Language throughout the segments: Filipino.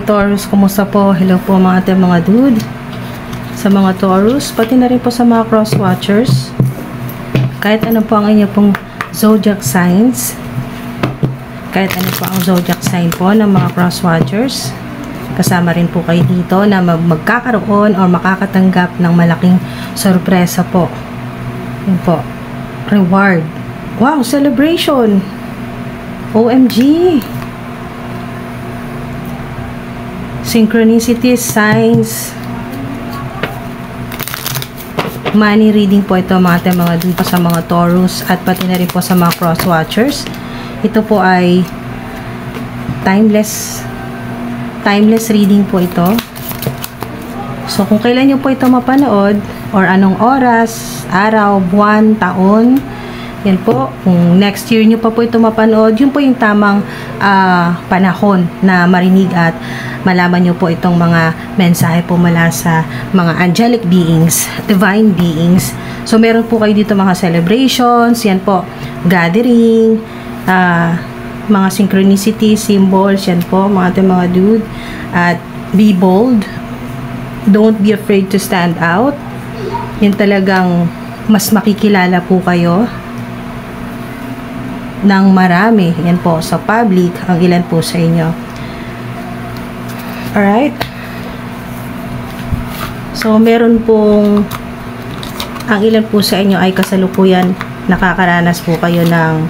Taurus, kumusta po? Hello po mga ate, mga dude. Sa mga Taurus, pati na rin po sa mga cross watchers. Kahit ano po ang inyo pong zodiac signs. Kahit ano po ang zodiac sign po ng mga cross watchers. Kasama rin po kayo dito na magkakaroon o makakatanggap ng malaking sorpresa po. Yun po. Reward. Wow, celebration! OMG! Synchronicities, signs, money reading po ito mga dito sa mga Taurus at pati na rin po sa mga cross watchers. Ito po ay timeless reading po ito. So kung kailan nyo po ito mapanood or anong oras, araw, buwan, taon, yan po, kung next year nyo pa po ito mapanood, yun po yung tamang panahon na marinig at malaman nyo po itong mga mensahe po mula sa mga angelic beings, divine beings. So meron po kayo dito mga celebrations, yan po, gathering, mga synchronicity, symbols, yan po mga dude. At be bold, don't be afraid to stand out. Yan talagang mas makikilala po kayo ng marami, yan po sa public, ang ilan po sa inyo. Alright, so meron pong ang ilan po sa inyo ay kasalukuyan nakakaranas po kayo ng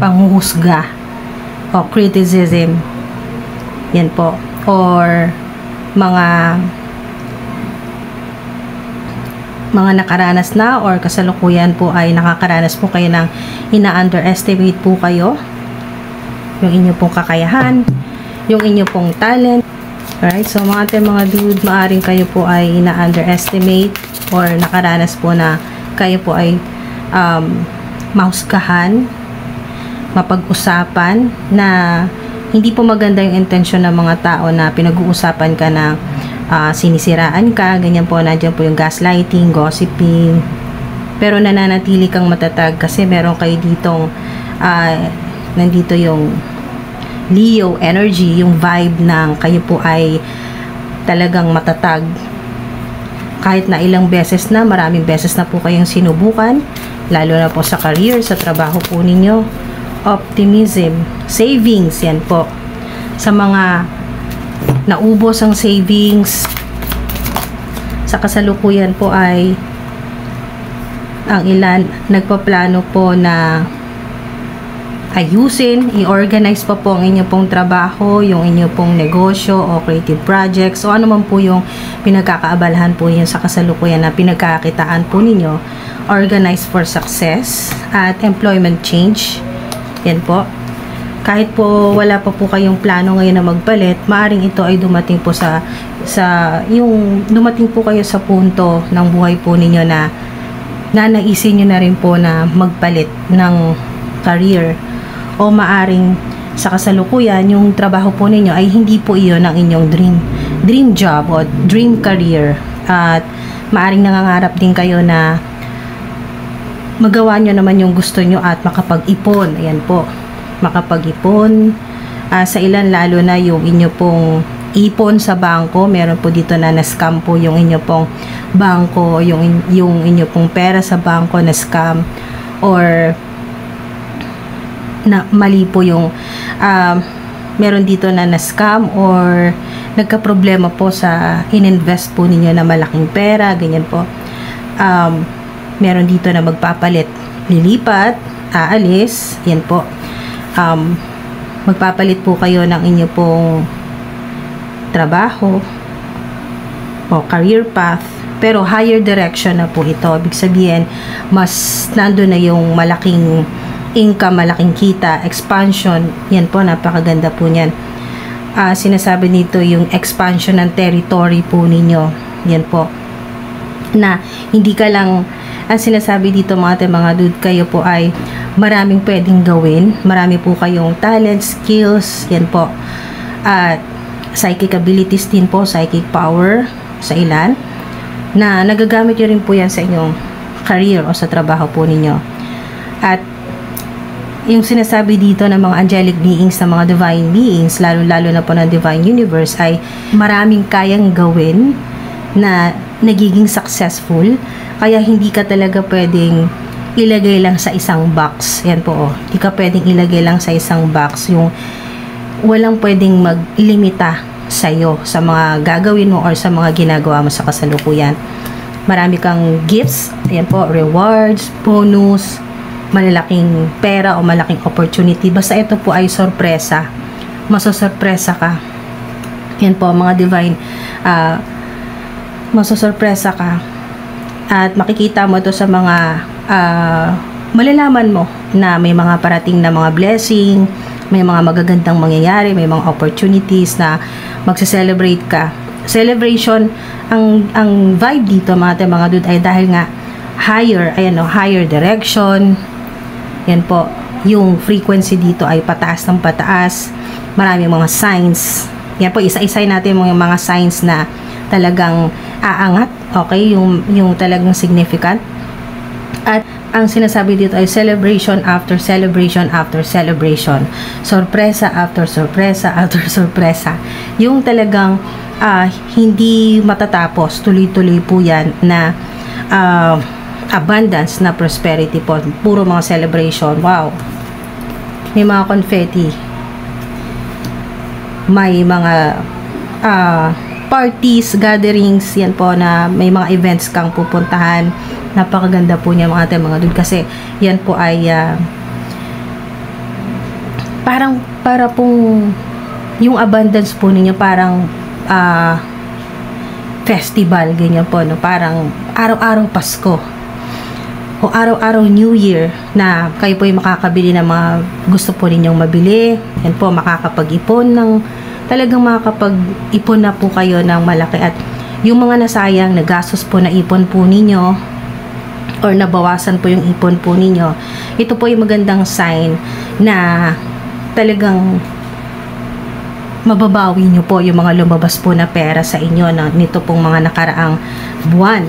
panghuhusga o criticism, yan po, or mga nakaranas na or kasalukuyan po ay nakakaranas po kayo ng ina-underestimate po kayo yung inyo pong kakayahan, yung inyo pong talent. Alright, so mga dude, maaring kayo po ay ina-underestimate or nakaranas po na kayo po ay mahusgahan, mapag-usapan na hindi po maganda yung intensyon ng mga tao na pinag-uusapan ka na sinisiraan ka, ganyan po, nandiyan po yung gaslighting, gossiping, pero nananatili kang matatag kasi meron kayo ditong nandito yung Leo energy, yung vibe ng kayo po ay talagang matatag kahit na ilang beses na, maraming beses na po kayong sinubukan, lalo na po sa career, sa trabaho po ninyo. Optimism, savings, yan po sa mga naubos ang savings. Sa kasalukuyan po ay ang ilan nagpaplano po na ayusin, i-organize pa po ang inyo pong trabaho, yung inyo pong negosyo o creative projects o ano man po yung pinagkakaabalahan po yun sa kasalukuyan na pinagkakitaan po ninyo. Organize for success at employment change, yan po. Kahit po wala pa po kayong plano ngayon na magpalit, maaring ito ay dumating po yung dumating po kayo sa punto ng buhay po ninyo na nanaisin nyo na rin po na magpalit ng career, o maaring sa kasalukuyan yung trabaho po ninyo ay hindi po iyon ang inyong dream job o dream career, at maaring nangangarap din kayo na magawa nyo naman yung gusto nyo at makapag-ipon. Ayan po, makapag-ipon. Sa ilan lalo na yung inyo pong ipon sa bangko, meron po dito na na-scam po yung inyo pong bangko, yung inyo pong pera sa bangko na scam, or na mali po yung meron dito na na-scam or nagka-problema po sa ininvest po ninyo na malaking pera, ganyan po. Meron dito na magpapalit, lilipat, aalis, yan po. Magpapalit po kayo ng inyo pong trabaho o career path, pero higher direction na po ito. Ibig sabihin, mas nando na yung malaking income, malaking kita, expansion, yan po, napakaganda po niyan. Sinasabi nito yung expansion ng territory po ninyo, yan po, na hindi ka lang, ang sinasabi dito mga dude, kayo po ay maraming pwedeng gawin, marami po kayong talent, skills, yan po, at psychic abilities din po, psychic power sa ilan, na nagagamit nyo rin po yan sa inyong career o sa trabaho po ninyo. At yung sinasabi dito ng mga angelic beings, ng mga divine beings, lalo-lalo na po ng divine universe, ay maraming kayang gawin na nagiging successful. Kaya hindi ka talaga pwedeng ilagay lang sa isang box. Yan po, hindi ka pwedeng ilagay lang sa isang box. Yung walang pwedeng maglimita sa'yo sa mga gagawin mo or sa mga ginagawa mo sa kasalukuyan. Marami kang gifts, yan po, rewards, bonus, malalaking pera o malaking opportunity. Basta ito po ay sorpresa. Masosorpresa ka. Yan po, mga divine, masosorpresa ka. At makikita mo ito sa mga, malalaman mo na may mga parating na mga blessing, may mga magagandang mangyayari, may mga opportunities na magse-celebrate ka. Celebration, ang vibe dito mga dude ay dahil nga higher, ayan o, higher direction. Yan po, yung frequency dito ay pataas ng pataas. Maraming mga signs. Yan po, isa-isay natin mga signs na talagang aangat, okay, yung talagang significant. At ang sinasabi dito ay celebration after celebration after celebration. Sorpresa after sorpresa after sorpresa. Yung talagang hindi matatapos, tuloy-tuloy po yan na abundance na prosperity po. Puro mga celebration. Wow. May mga confetti. May mga parties, gatherings, yan po na may mga events kang pupuntahan. Napakaganda po niya mga dude kasi yan po ay para pong yung abundance po ninyo parang festival, ganyan po, no? Parang araw-araw Pasko o araw-araw New Year na kayo po ay makakabili ng mga gusto po ninyong mabili. Yan po, makakapag-ipon ng talagang makakapag-ipon na po kayo ng malaki. At yung mga nasayang nagastos po na ipon po ninyo or nabawasan po yung ipon po ninyo, ito po yung magandang sign na talagang mababawi nyo po yung mga lumabas po na pera sa inyo nito pong mga nakaraang buwan.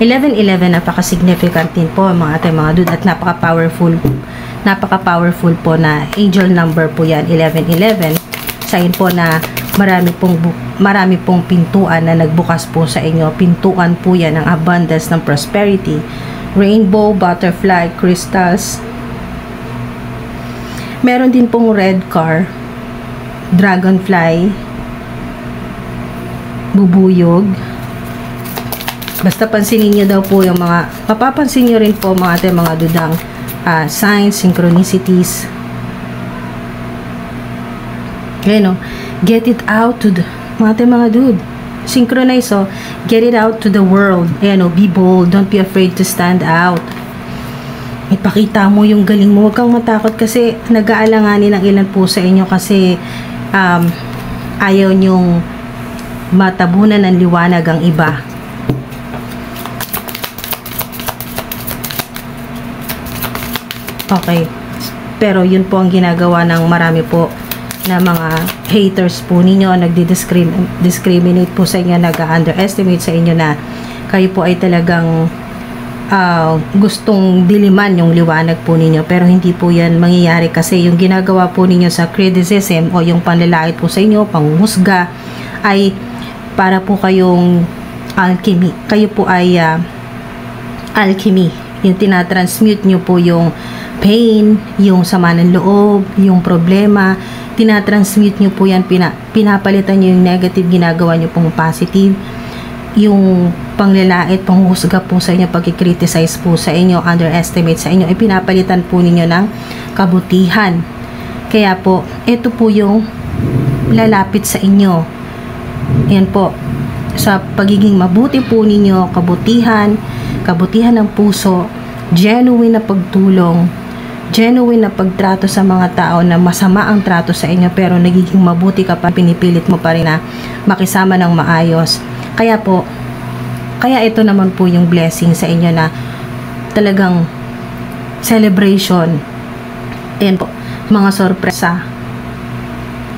11-11, napaka-significant din po mga dude at napaka-powerful po na angel number po yan, 11-11. Sign po na marami pong pintuan na nagbukas po sa inyo. Pintuan po yan ng abundance, ng prosperity. Rainbow, butterfly, crystals. Meron din pong red car, dragonfly, bubuyog. Basta pansinin nyo daw po yung mga, mapapansin nyo rin po mga dudang signs, synchronicities. Ayan o, get it out to the, mga dude, synchronize o, get it out to the world. Ayan o, be bold, don't be afraid to stand out. Ipakita mo yung galing mo, huwag kang matakot kasi nag-aalanganin ng ilan po sa inyo kasi ayaw nyong matabunan ng liwanag ang iba. Okay, pero yun po ang ginagawa ng marami po na mga haters po ninyo, nagdi-discriminate po sa inyo, nag-underestimate sa inyo na kayo po ay talagang gustong diliman yung liwanag po ninyo, pero hindi po yan mangyayari kasi yung ginagawa po ninyo sa criticism o yung panlalait po sa inyo, panghusga, ay para po kayong alchemy. Kayo po ay alchemy. Yung tinatransmute nyo po yung pain, yung sama ng loob, yung problema, tinatransmute nyo po yan, pinapalitan nyo yung negative, ginagawa nyo pong positive. Yung panglalait, panghuhusga po sa inyo, pag-criticize po sa inyo, underestimate sa inyo, ay pinapalitan po ninyo ng kabutihan. Kaya po, ito po yung lalapit sa inyo. Yan po, sa pagiging mabuti po ninyo, kabutihan ng puso, genuine na pagtulong, genuine na pagtrato sa mga tao na masama ang trato sa inyo pero nagiging mabuti ka pa, pinipilit mo pa rin na makisama ng maayos. Kaya ito naman po yung blessing sa inyo na talagang celebration. Ayan po, mga sorpresa.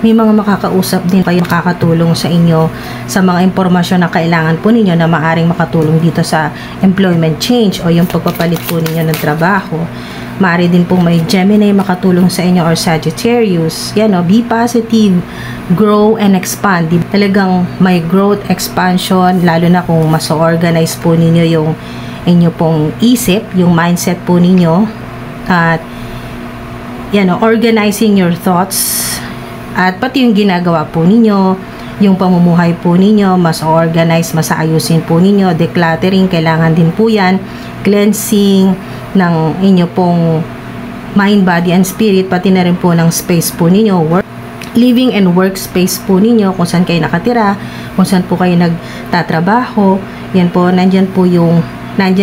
May mga makakausap din kayo, makakatulong sa inyo sa mga impormasyon na kailangan po ninyo na maaring makatulong dito sa employment change o yung pagpapalit po ninyo ng trabaho. Maaari din pong may Gemini makatulong sa inyo or Sagittarius. Yan o, be positive, grow and expand. Talagang may growth, expansion, lalo na kung mas organize po ninyo yung inyo pong isip, yung mindset po ninyo. At yan o, organizing your thoughts. At pati yung ginagawa po ninyo, yung pamumuhay po ninyo, mas organize, mas ayusin po ninyo. Decluttering, kailangan din po yan. Cleansing ng inyo pong mind, body, and spirit, pati na rin po ng space po ninyo, work, living and workspace po ninyo, kung saan kayo nakatira, kung saan po kayo nagtatrabaho. Yan po, nandyan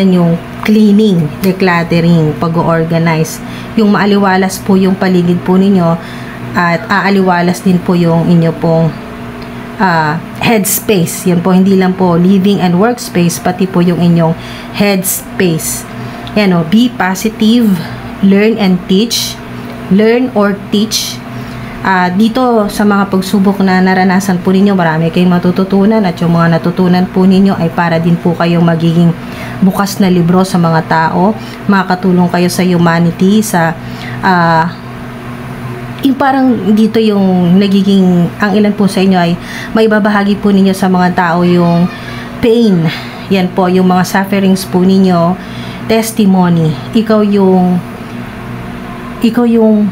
yung cleaning, decluttering, pag-organize, yung maaliwalas po yung paligid po ninyo, at aaliwalas din po yung inyo pong headspace. Yan po, hindi lang po living and workspace, pati po yung inyong headspace. Yan o, be positive, learn and teach, learn or teach. Dito sa mga pagsubok na naranasan po ninyo, marami kayong matututunan, at yung mga natutunan po ninyo ay para din po kayong magiging bukas na libro sa mga tao. Makakatulong kayo sa humanity, sa yung parang dito yung nagiging, ang ilan po sa inyo ay may babahagi po ninyo sa mga tao yung pain. Yan po, yung mga sufferings po ninyo, testimony. Ikaw yung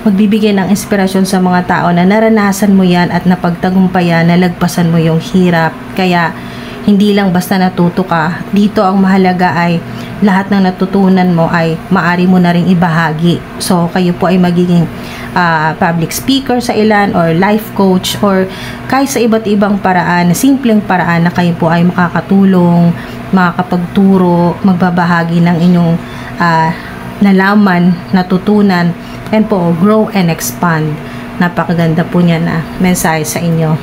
magbibigay ng inspirasyon sa mga tao na naranasan mo yan at napagtagumpayan, nalagpasan mo yung hirap. Kaya hindi lang basta natuto ka. Dito ang mahalaga ay lahat ng natutunan mo ay maari mo na ring ibahagi. So kayo po ay magiging public speaker sa ilan, or life coach, or kahit sa iba't ibang paraan, simpleng paraan na kayo po ay makakatulong, makakapagturo, magbabahagi ng inyong nalaman, natutunan, and po grow and expand. Napakaganda po niya na mensahe sa inyo.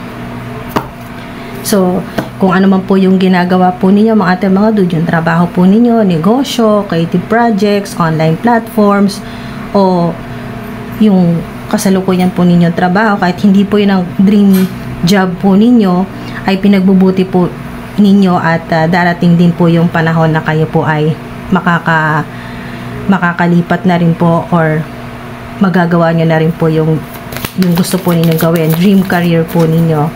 So kung ano man po yung ginagawa po ninyo, mga dude, yung trabaho po ninyo, negosyo, creative projects, online platforms, o yung kasalukuyan po ninyo trabaho, kahit hindi po yun ang dream job po ninyo, ay pinagbubuti po ninyo, at darating din po yung panahon na kayo po ay makakalipat na rin po, or magagawa nyo na rin po yung gusto po ninyo gawin, dream career po ninyo.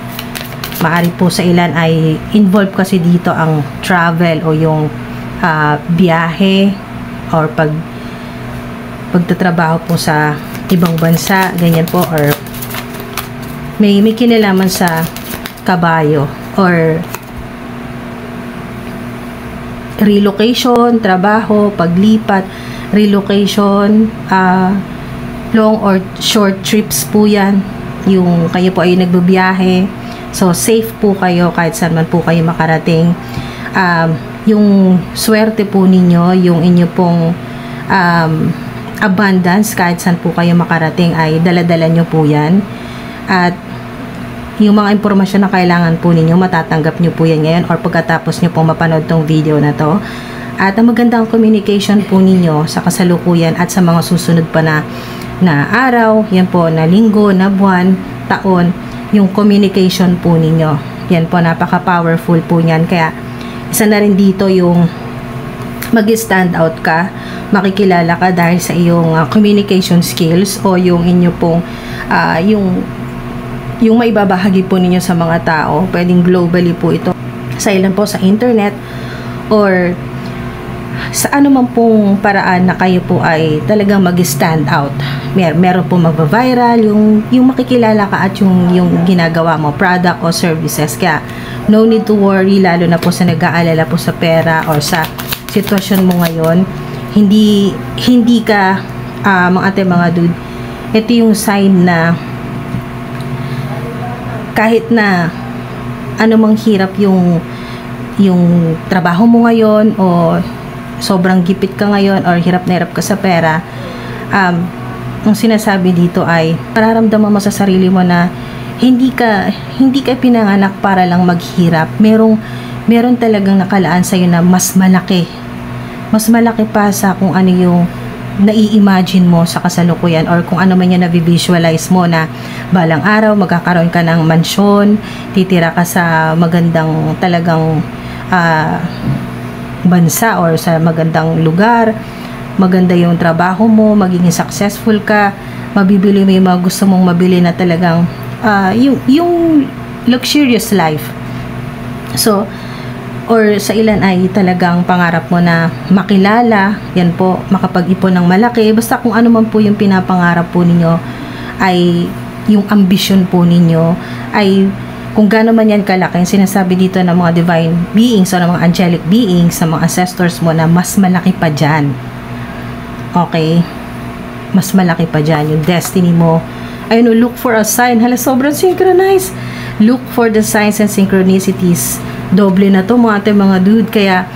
Maari po sa ilan ay involved kasi dito ang travel, o yung biyahe, or pagtatrabaho po sa ibang bansa, ganyan po, or may kinalaman sa kabayo, or relocation, trabaho, paglipat, relocation, long or short trips po yan, yung kayo po ay nagbabiyahe. So safe po kayo kahit saan man po kayo makarating. Yung swerte po ninyo, yung inyo pong abundance, kahit saan po kayo makarating ay dala-dala nyo po yan. At yung mga impormasyon na kailangan po ninyo, matatanggap nyo po yan ngayon, or pagkatapos nyo pong mapanood tong video na to. At ang magandang communication po ninyo sa kasalukuyan at sa mga susunod pa na araw, yan po, na linggo, na buwan, taon, yung communication po ninyo. Yan po, napaka-powerful po niyan. Kaya isa na rin dito yung mag-stand out ka, makikilala ka dahil sa iyong communication skills, o yung inyo pong yung may babahagi po ninyo sa mga tao. Pwedeng globally po ito, sa ilan po sa internet, or sa ano man pong paraan na kayo po ay talagang mag-stand out. Meron po magba-viral, yung makikilala ka at yung ginagawa mo, product o services. Kaya no need to worry, lalo na po sa nag-aalala po sa pera or sa sitwasyon mo ngayon. Hindi ka mga dude, ito yung sign na kahit na anumang hirap yung trabaho mo ngayon, o sobrang gipit ka ngayon, or hirap na hirap ka sa pera, ang sinasabi dito ay mararamdaman mo sa sarili mo na hindi ka pinanganak para lang maghirap. Meron talagang nakalaan sa iyo na mas malaki pa sa kung ano yung nai-imagine mo sa kasalukuyan, or kung ano man yung na-visualize mo na balang araw magkakaroon ka ng mansyon, titira ka sa magandang talagang bansa or sa magandang lugar, maganda yung trabaho mo, magiging successful ka, mabibili mo yung mga gusto mong mabili na talagang yung luxurious life. So, or sa ilan ay talagang pangarap mo na makilala, yan po, makapag-ipon ng malaki, basta kung ano man po yung pinapangarap po ninyo, ay yung ambition po ninyo, ay kung gaano man yan kalaki, sinasabi dito ng mga divine beings o ng mga angelic beings, ng mga ancestors mo na mas malaki pa dyan. Okay? Mas malaki pa dyan yung destiny mo. Ayun, look for a sign. Hala, sobrang synchronized. Look for the signs and synchronicities. Doble na to mga dude. Kaya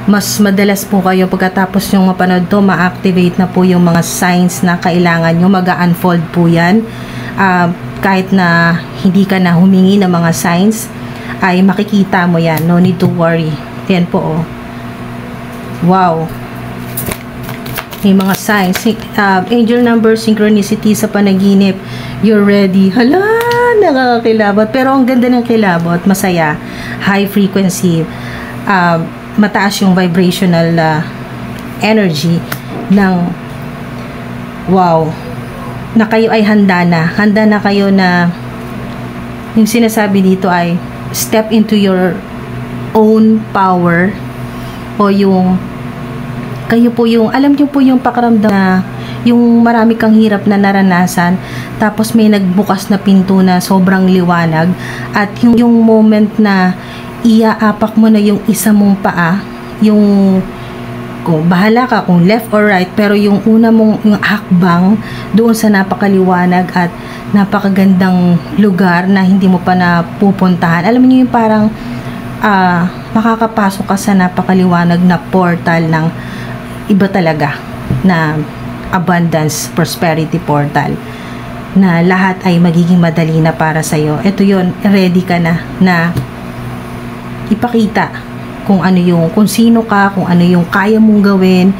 mas madalas po kayo pagkatapos yung mapanood to, ma-activate na po yung mga signs na kailangan nyo. Mag-unfold po yan. Kahit na hindi ka na humingi ng mga signs, ay makikita mo yan. No need to worry. Yan po, oh. Wow. May mga signs. Angel number, synchronicity sa panaginip. You're ready. Hala, nakakakilabot. Pero ang ganda ng kilabot, masaya. High frequency. Mataas yung vibrational energy ng wow. Na kayo ay handa na kayo na yung sinasabi dito ay step into your own power, o yung kayo po yung, alam nyo po yung pakiramdam na yung marami kang hirap na naranasan, tapos may nagbukas na pinto na sobrang liwanag, at yung moment na iaapak mo na yung isa mong paa, yung kung bahala ka kung left or right, pero yung una mong yung hakbang doon sa napakaliwanag at napakagandang lugar na hindi mo pa napupuntahan. Alam niyo yung parang makakapasok ka sa napakaliwanag na portal ng iba talaga, na abundance, prosperity portal, na lahat ay magiging madali na para sa'yo. Ito yun, ready ka na ipakita kung ano yung, kung sino ka, kung ano yung kaya mong gawin,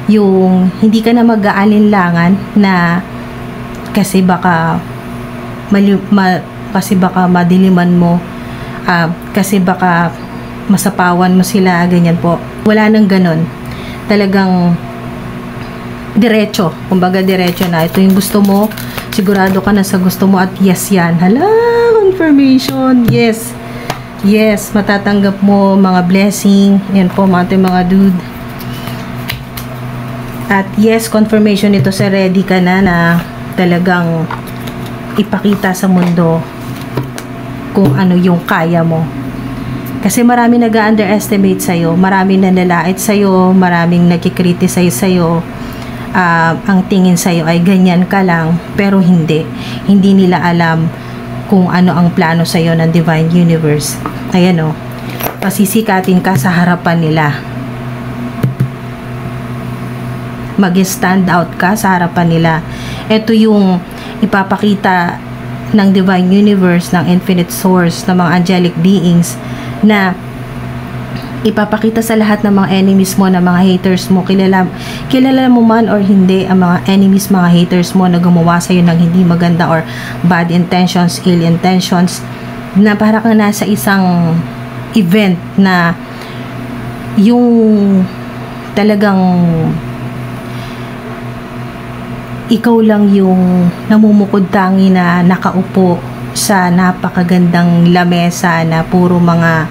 yung hindi ka na mag-aalinlangan na kasi baka madiliman mo, kasi baka masapawan mo sila, ganyan po. Wala nang ganon. Talagang diretso, kumbaga diretso na. Ito yung gusto mo, sigurado ka na sa gusto mo, at yes yan. Hala, confirmation, yes. Yes, matatanggap mo mga blessing. Yan po mga dude. At yes, confirmation ito sa ready ka na talagang ipakita sa mundo kung ano yung kaya mo. Kasi marami nag-underestimate sa'yo, marami nanlalait sa'yo, maraming nagkikriticize sa'yo. Ang tingin sa'yo ay ganyan ka lang, pero hindi nila alam kung ano ang plano sa'yo ng Divine Universe. Ayan o, pasisikatin ka sa harapan nila. Mag-stand out ka sa harapan nila. Ito yung ipapakita ng Divine Universe, ng Infinite Source, ng mga angelic beings, na ipapakita sa lahat ng mga enemies mo, ng mga haters mo. Kilala mo man or hindi ang mga enemies, mga haters mo na gumawa sa'yo ng hindi maganda or bad intentions, ill intentions, na para kang nasa isang event na yung talagang ikaw lang yung namumukod tangi na nakaupo sa napakagandang lamesa na puro mga,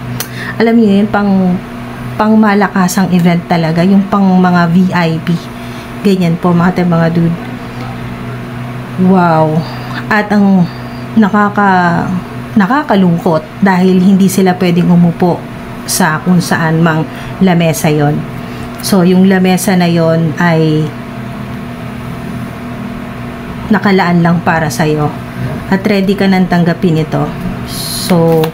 alam niyo yun, pang malakasang event talaga, yung pang mga VIP, ganyan po mga dude. Wow. At ang nakakalungkot dahil hindi sila pwedeng umupo sa kung saan mang lamesa yon. So yung lamesa na yon ay nakalaan lang para sa'yo, at ready ka nang tanggapin ito. So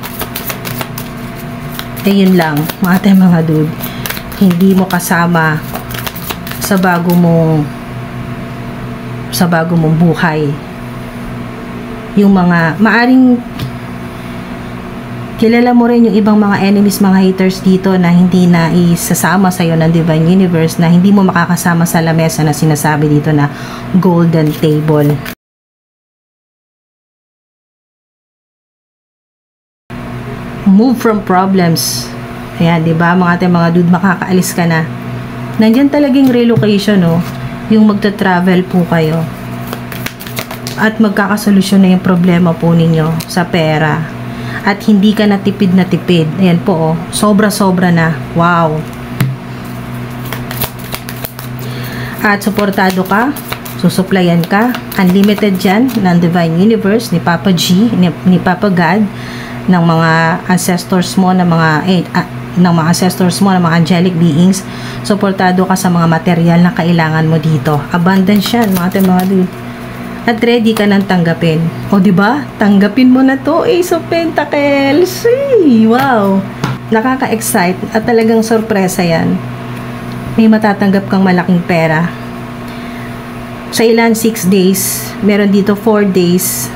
ayun lang mga dude, hindi mo kasama sa bago mong buhay yung mga maaring kilala mo rin yung ibang mga enemies, mga haters dito na hindi na isasama sa'yo ng Divine Universe, na hindi mo makakasama sa lamesa na sinasabi dito na golden table. Move from problems. Ayan, diba mga dude, makakaalis ka na. Nandyan talagang relocation, no? Yung magta-travel po kayo. At magkakasolusyon na yung problema po ninyo sa pera. At hindi ka natipid na tipid. Ayan po, oh. Sobra-sobra na. Wow. At suportado ka. Susuplayan ka. Unlimited dyan ng Divine Universe, ni Papa G, ni Papa God, ng mga ancestors mo, ng mga ancestors mo, ng mga angelic beings. Suportado ka sa mga material na kailangan mo dito. Abundance yan, mga dude. At ready ka nang tanggapin. O, diba? Tanggapin mo na to. Ace of Pentacles. Ay, wow. Nakaka-excite at talagang sorpresa yan. May matatanggap kang malaking pera. Sa ilan, 6 days. Meron dito 4 days.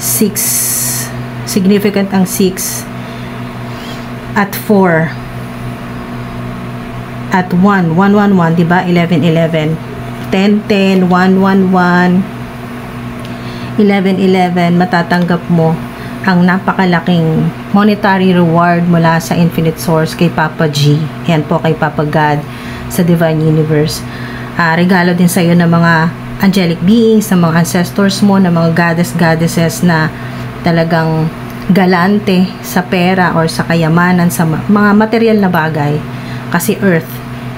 6. Significant ang 6. At 4. At 1. 111, diba? 1111. 1010, 111, 1111, matatanggap mo ang napakalaking monetary reward mula sa Infinite Source kay Papa G. Yan po kay Papa God sa Divine Universe. Regalo din sa iyo ng mga angelic beings, ng mga ancestors mo, ng mga goddesses na talagang galante sa pera or sa kayamanan, sa mga material na bagay. Kasi Earth.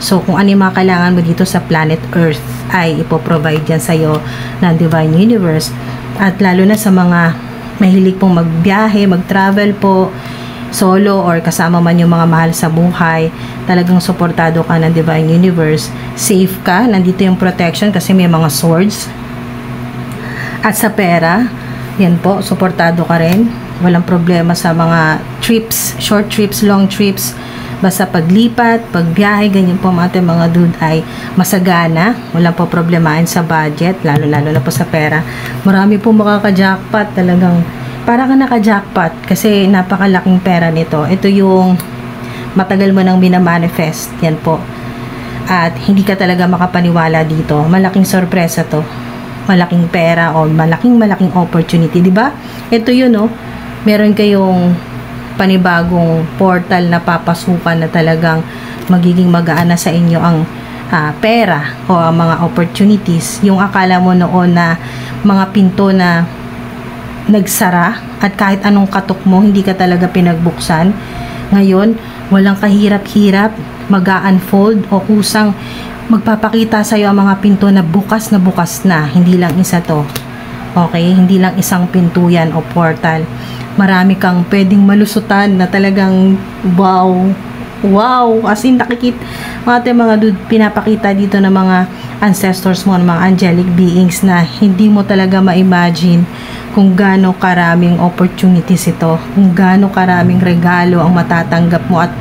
So, kung ano yung mga kailangan mo dito sa planet Earth ay ipoprovide yan sa'yo ng Divine Universe. At lalo na sa mga mahilig pong magbiyahe, mag-travel po, solo or kasama man yung mga mahal sa buhay, talagang suportado ka ng Divine Universe. Safe ka, nandito yung protection kasi may mga swords. At sa pera, yan po, suportado ka rin. Walang problema sa mga trips, short trips, long trips. Basta paglipat, pagbiyahe, ganyan po mga dude ay masagana. Walang po problemahin sa budget, lalo-lalo na po sa pera. Marami po makaka-jackpot, talagang para ka naka-jackpot kasi napakalaking pera nito. Ito yung matagal mo nang minamanifest, yan po. At hindi ka talaga makapaniwala dito. Malaking sorpresa to. Malaking pera o malaking opportunity, di ba? Ito yun, no? Meron kayong panibagong portal na papasukan na talagang magiging magaan na sa inyo ang pera o ang mga opportunities. Yung akala mo noon na mga pinto na nagsara at kahit anong katok mo hindi ka talaga pinagbuksan, ngayon walang kahirap-hirap, mag-unfold o kusang magpapakita sa iyo ang mga pinto na bukas na. Hindi lang isa to. Okay? Hindi lang isang pinto yan o portal. Marami kang pwedeng malusutan na talagang wow, as in nakikita mga dude, pinapakita dito ng mga ancestors mo, ng mga angelic beings na hindi mo talaga ma-imagine kung gaano karaming opportunities ito, kung gaano karaming regalo ang matatanggap mo at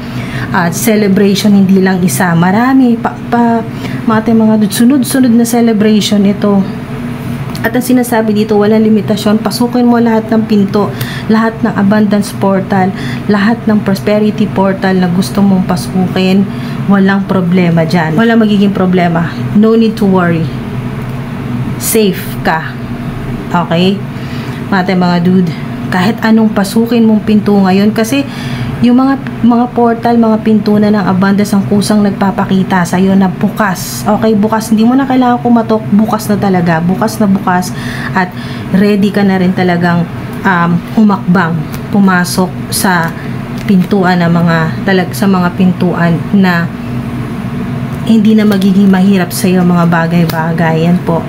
celebration, hindi lang isa, marami mga dude, sunod-sunod na celebration ito. At ang sinasabi dito, walang limitasyon. Pasukin mo lahat ng pinto, lahat ng abundance portal, lahat ng prosperity portal na gusto mong pasukin. Walang problema dyan. Walang magiging problema. No need to worry. Safe ka. Okay? Mga dude, kahit anong pasukin mong pinto ngayon, kasi yung mga portal, mga pinto na ng abundance ang kusang nagpapakita sa iyo na bukas. Okay, bukas. Hindi mo na kailangan kumatok. Bukas na talaga. Bukas na bukas. At ready ka na rin talagang umakbang. Pumasok sa pintuan na sa mga pintuan na hindi na magiging mahirap sa iyo mga bagay-bagay. Yan po.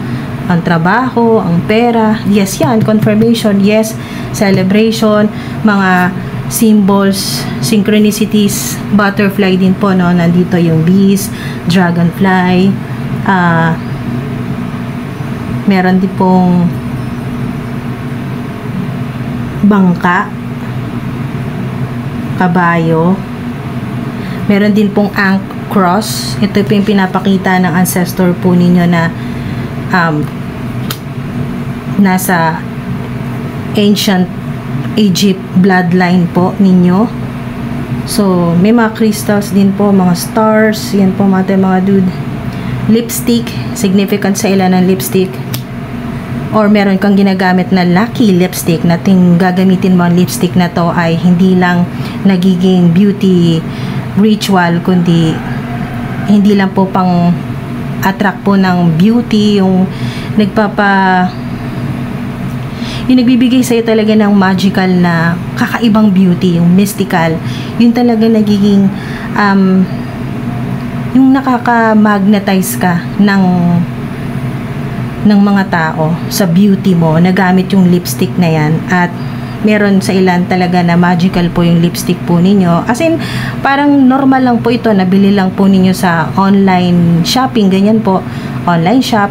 Ang trabaho, ang pera. Yes, yan. Confirmation. Yes. Celebration. Mga symbols, synchronicities, butterfly din po, no? Nandito yung bees, dragonfly, meron din pong bangka, kabayo, meron din pong ankh cross. Ito po yung pinapakita ng ancestor po ninyo na nasa ancient Egypt bloodline po ninyo. So, may mga crystals din po, mga stars, yan po mga dude. Lipstick, significant sa ilan ng lipstick. Or meron kang ginagamit na lucky lipstick na gagamitin mo ang lipstick na to ay hindi lang nagiging beauty ritual, kundi hindi lang po pang attract po ng beauty, yung nagbibigay sa'yo talaga ng magical na kakaibang beauty, yung mystical, yun talaga nagiging yung nakaka-magnetize ka ng mga tao sa beauty mo, nagamit yung lipstick na yan. At meron sa ilan talaga na magical po yung lipstick po ninyo. As in, parang normal lang po ito, nabili lang po ninyo sa online shopping, ganyan po, online shop.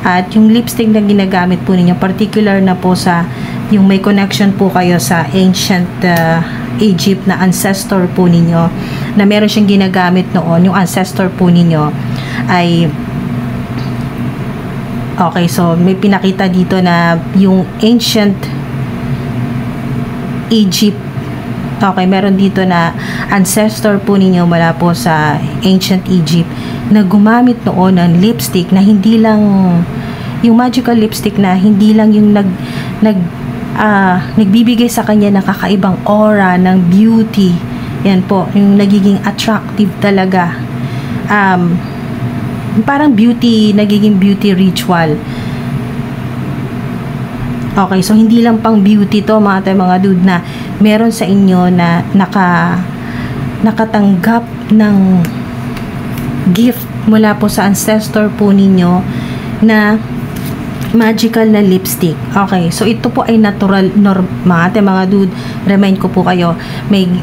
At yung lipstick na ginagamit po ninyo, particular na po sa yung may connection po kayo sa ancient Egypt na ancestor po ninyo, na meron siyang ginagamit noon, yung ancestor po ninyo ay okay, so may pinakita dito na yung ancient Egypt. Okay, meron dito na ancestor po ninyo mula po sa ancient Egypt na gumamit noon ng lipstick na hindi lang yung magical lipstick, na hindi lang yung nagbibigay sa kanya ng kakaibang aura ng beauty. Yan po, yung nagiging attractive talaga. Parang beauty, nagiging beauty ritual. Okay, so hindi lang pang beauty to mga dude, na meron sa inyo na nakatanggap ng gift mula po sa ancestor po ninyo na magical na lipstick. Okay, so ito po ay natural, mga dude, remind ko po kayo,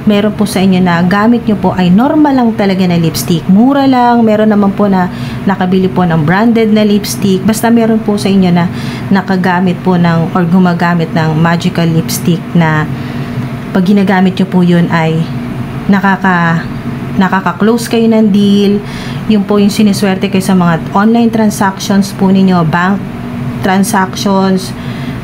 meron po sa inyo na gamit nyo po ay normal lang talaga na lipstick, mura lang. Meron naman po na nakabili po ng branded na lipstick. Basta meron po sa inyo na nakagamit po ng or gumagamit ng magical lipstick na pag ginagamit nyo po yun ay nakaka-close kayo ng deal. Yun po yung siniswerte kayo sa mga online transactions po ninyo, bank transactions,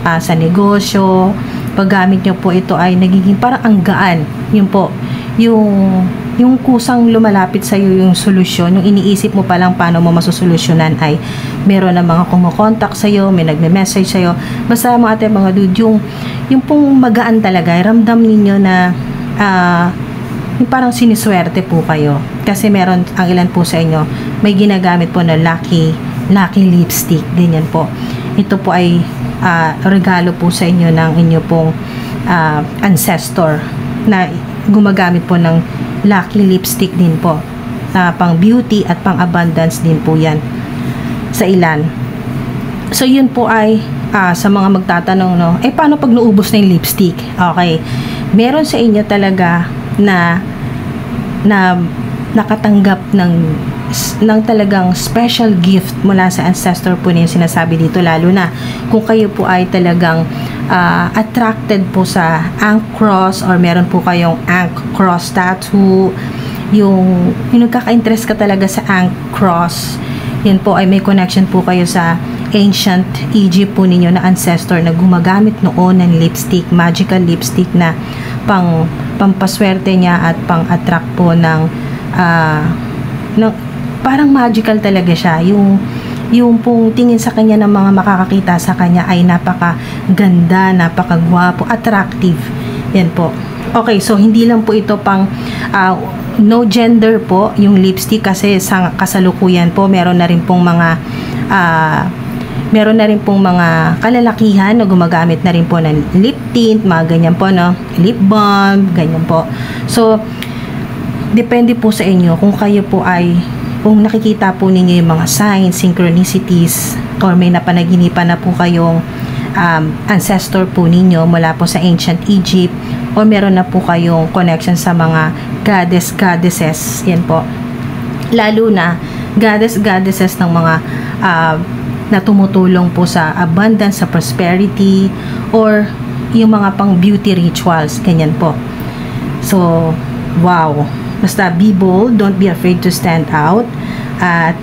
sa negosyo. Paggamit nyo po ito ay nagiging parang ang gaan. Yun po, yung kusang lumalapit sa iyo yung solusyon, yung iniisip mo pa lang paano mo masusolusyonan, ay meron na mga kumukontak sa iyo, may nagme-message sa iyo. Basta mga dude, yung pong magaan talaga, ramdam ninyo na yung parang siniswerte po kayo. Kasi meron ang ilan po sa inyo, may ginagamit po na lucky lipstick, ganyan po. Ito po ay regalo po sa inyo ng inyo pong ancestor na gumagamit po ng lucky lipstick din po, pang beauty at pang abundance din po yan sa ilan. So yun po ay sa mga magtatanong, no, paano pag naubos na yung lipstick? Okay, meron sa inyo talaga na nakatanggap ng talagang special gift mula sa ancestor po niyo, sinasabi dito, lalo na kung kayo po ay talagang attracted po sa ankh cross, or meron po kayong ankh cross tattoo, yung nagkaka-interest ka talaga sa ankh cross, yan po ay may connection po kayo sa ancient Egypt po ninyo na ancestor na gumagamit noon ng lipstick, magical lipstick na pampaswerte niya at pang-attract po ng parang magical talaga siya. Yung pong tingin sa kanya ng mga makakakita sa kanya ay napakaganda, napakagwapo, attractive. Yan po. Okay, so hindi lang po ito pang no gender po yung lipstick, kasi sa kasalukuyan po meron na rin pong mga kalalakihan na gumagamit na rin po ng lip tint, mga ganyan po, no? Lip balm, ganyan po. So depende po sa inyo kung kayo po ay, kung nakikita po ninyo yung mga signs, synchronicities, or may napanaginipan na po kayong ancestor po ninyo mula po sa ancient Egypt, or meron na po kayong connection sa mga goddesses, yan po. Lalo na goddesses ng mga na tumutulong po sa abundance, sa prosperity, or yung mga pang beauty rituals, ganyan po. So, wow. Basta be bold, don't be afraid to stand out, at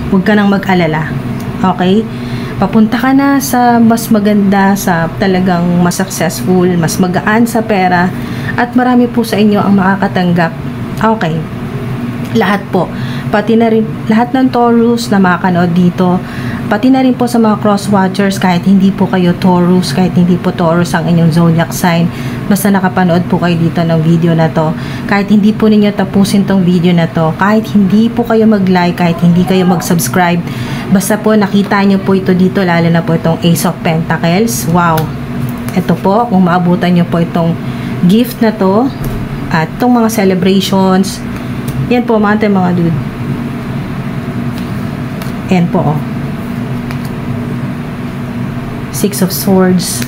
huwag ka nang mag-alala. Okay? Papunta ka na sa mas maganda, sa talagang mas successful, mas magaan sa pera, at marami po sa inyo ang makakatanggap. Okay. Lahat po. Pati na rin, lahat ng Taurus na makakanood dito, pati na rin po sa mga cross watchers, kahit hindi po kayo Taurus, kahit hindi po Taurus ang inyong zodiac sign, basta nakapanood po kayo dito ng video na to. Kahit hindi po ninyo tapusin tong video na to, kahit hindi po kayo mag-like, kahit hindi kayo mag-subscribe, basta po nakita nyo po ito dito, lalo na po itong Ace of Pentacles. Wow! Ito po, kung maabutan nyo po itong gift na to, at itong mga celebrations, yan po mga dude. Yan po, oh. Six of Swords.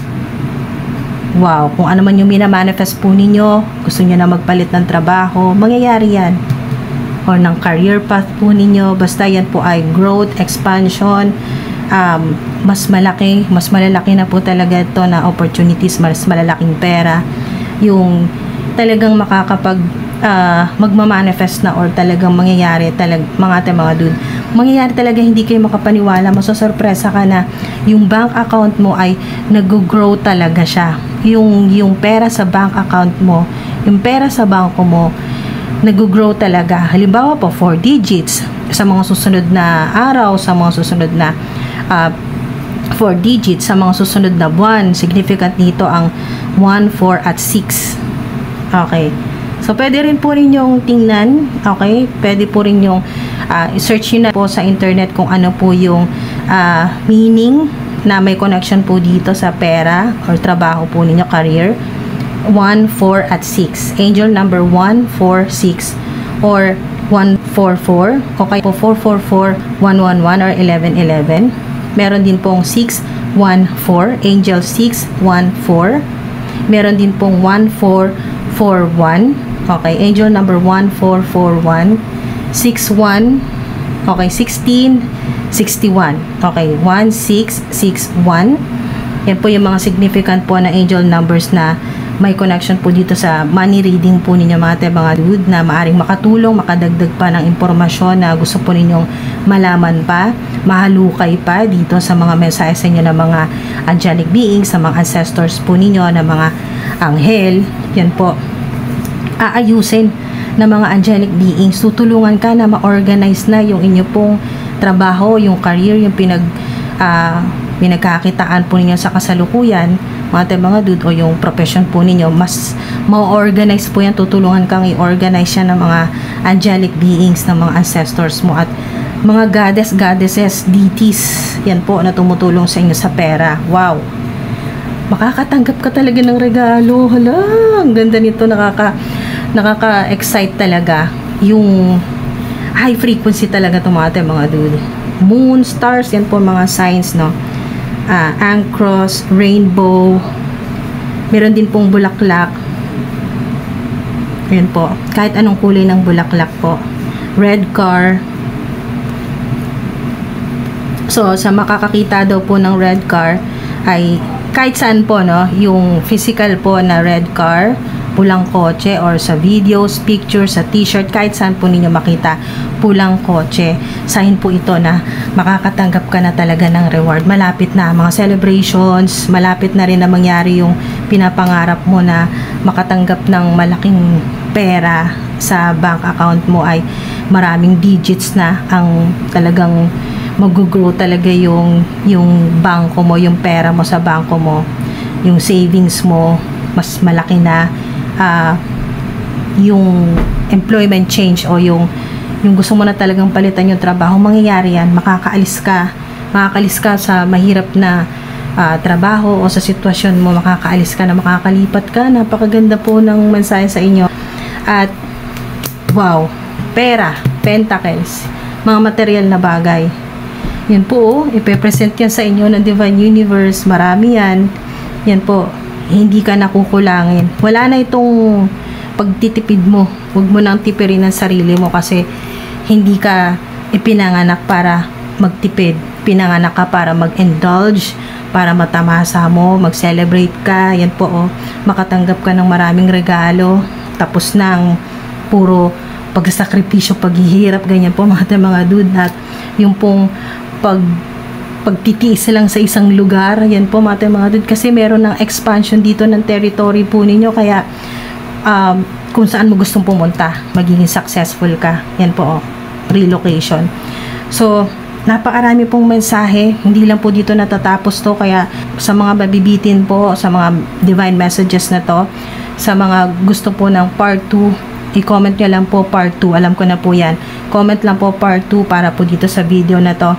Wow, kung ano man yung minamanifest po ninyo, gusto nyo na magpalit ng trabaho, mangyayari yan. Or ng career path po ninyo, basta yan po ay growth, expansion, mas malalaki na po talaga ito na opportunities, mas malalaking pera, yung talagang makakapag magmamanifest na, or talagang mangyayari mga dude, mangyayari talaga, hindi kayo makapaniwala, masosorpresa ka na yung bank account mo ay nag-grow talaga siya, yung pera sa bank account mo, yung pera sa bangko mo nag-grow talaga. Halimbawa po 4 digits sa mga susunod na araw, sa mga susunod na 4 digits sa mga susunod na buwan. Significant nito ang 1, 4 at 6. Okay. So, pwede rin po rin yung tingnan, okay? Pwede po rin yung search nyo na po sa internet kung ano po yung meaning na may connection po dito sa pera or trabaho po ninyo, career. 1, 4 at 6. Angel number 1, 4, 6 or 144. Okay po, 444, 111 or 1111. Meron din pong 614, Angel 614. Meron din pong 1441. Okay, Angel number 1441. 61. Okay, 1661. Okay, 1661. Yan po yung mga significant po na angel numbers na may connection po dito sa money reading po ninyo mga dude, na maaring makatulong, makadagdag pa ng impormasyon na gusto po ninyong malaman pa, mahalukay pa dito sa mga mensahe sa inyo ng mga angelic beings, sa mga ancestors po ninyo, na mga anghel. Yan po, aayusin na mga angelic beings, tutulungan ka na ma-organize na yung inyo pong trabaho, yung career, yung pinagkakitaan po ninyo sa kasalukuyan mga dude, o yung profession po ninyo, mas ma-organize po yan. Tutulungan kang i-organize yan ng mga angelic beings, ng mga ancestors mo at mga goddesses, deities, yan po na tumutulong sa inyo sa pera. Wow, makakatanggap ka talaga ng regalo. Hala, ang ganda nito, nakaka-excite talaga. Yung high frequency talaga ito mga dude. Moon, stars, yan po mga signs, no? Ankros, rainbow, meron din pong bulaklak. Ayan po, kahit anong kulay ng bulaklak po. Red car. So, sa makakakita daw po ng red car ay kahit saan po, no? Yung physical po na red car, pulang kotse, or sa videos, pictures, sa t-shirt, kahit saan po ninyo makita pulang kotse, sign po ito na makakatanggap ka na talaga ng reward. Malapit na mga celebrations, malapit na rin na mangyari yung pinapangarap mo na makatanggap ng malaking pera sa bank account mo, ay maraming digits na ang talagang mag-grow talaga yung bangko mo, yung pera mo sa bangko mo, yung savings mo, mas malaki na. Yung employment change o yung gusto mo na talagang palitan yung trabaho, mangyayari yan. Makakaalis ka sa mahirap na trabaho o sa sitwasyon mo, makakaalis ka na, makakalipat ka. Napakaganda po ng mensahe sa inyo. At wow, pera, pentacles, mga material na bagay, yan po, ipepresent yan sa inyo ng Divine Universe. Marami yan. Yan po, hindi ka nakukulangin. Wala na itong pagtitipid mo. Huwag mo nang tipirin ang sarili mo, kasi hindi ka ipinanganak para magtipid. Pinanganak ka para mag-indulge, para matamasa mo, mag-celebrate ka. Yan po, oh, makatanggap ka ng maraming regalo. Tapos ng puro pagsakripisyo, paghihirap, ganyan po mga dude. At yung pong pagtitiis lang sa isang lugar, yan po mga dude, kasi meron ng expansion dito ng territory po ninyo, kaya kung saan mo gustong pumunta, magiging successful ka. Yan po, oh, relocation. So, napakarami pong mensahe, hindi lang po dito natatapos to, kaya sa mga mabibitin po, sa mga divine messages na to, sa mga gusto po ng part 2, i-comment nyo lang po part 2, alam ko na po yan, comment lang po part 2 para po dito sa video na to.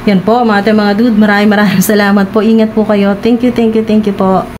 Yan po mga dude, maraming salamat po, ingat po kayo, thank you po.